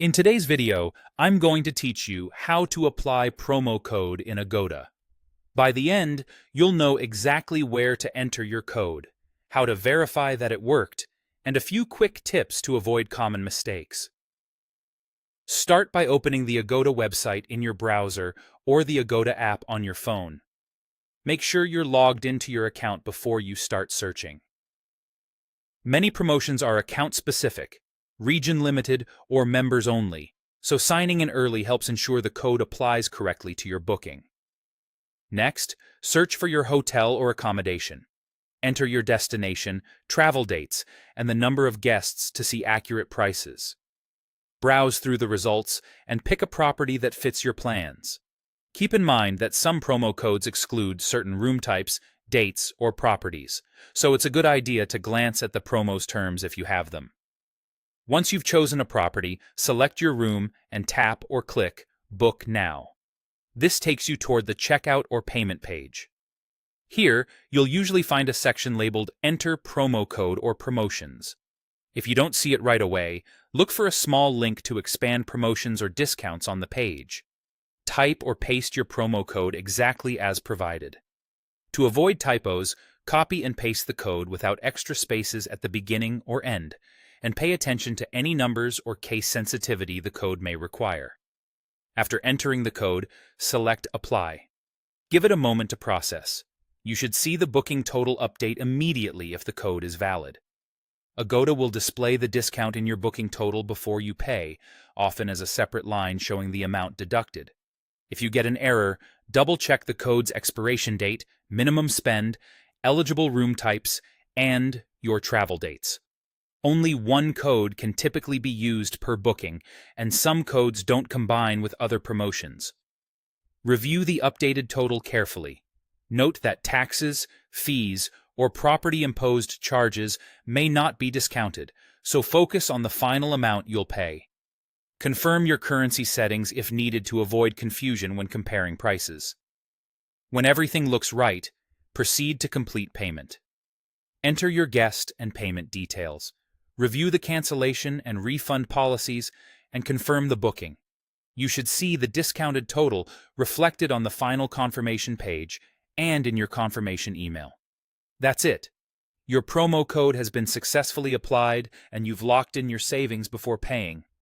In today's video, I'm going to teach you how to apply promo code in Agoda. By the end, you'll know exactly where to enter your code, how to verify that it worked, and a few quick tips to avoid common mistakes. Start by opening the Agoda website in your browser or the Agoda app on your phone. Make sure you're logged into your account before you start searching. Many promotions are account-specific, region-limited, or members-only, so signing in early helps ensure the code applies correctly to your booking. Next, search for your hotel or accommodation. Enter your destination, travel dates, and the number of guests to see accurate prices. Browse through the results and pick a property that fits your plans. Keep in mind that some promo codes exclude certain room types, dates, or properties, so it's a good idea to glance at the promo's terms if you have them. Once you've chosen a property, select your room and tap or click Book Now. This takes you toward the checkout or payment page. Here, you'll usually find a section labeled Enter Promo Code or Promotions. If you don't see it right away, look for a small link to expand promotions or discounts on the page. Type or paste your promo code exactly as provided. To avoid typos, copy and paste the code without extra spaces at the beginning or end, and pay attention to any numbers or case sensitivity the code may require. After entering the code, select Apply. Give it a moment to process. You should see the booking total update immediately if the code is valid. Agoda will display the discount in your booking total before you pay, often as a separate line showing the amount deducted. If you get an error, double-check the code's expiration date, minimum spend, eligible room types, and your travel dates. Only one code can typically be used per booking, and some codes don't combine with other promotions. Review the updated total carefully. Note that taxes, fees, or property-imposed charges may not be discounted, so focus on the final amount you'll pay. Confirm your currency settings if needed to avoid confusion when comparing prices. When everything looks right, proceed to complete payment. Enter your guest and payment details. Review the cancellation and refund policies and confirm the booking. You should see the discounted total reflected on the final confirmation page and in your confirmation email. That's it. Your promo code has been successfully applied and you've locked in your savings before paying.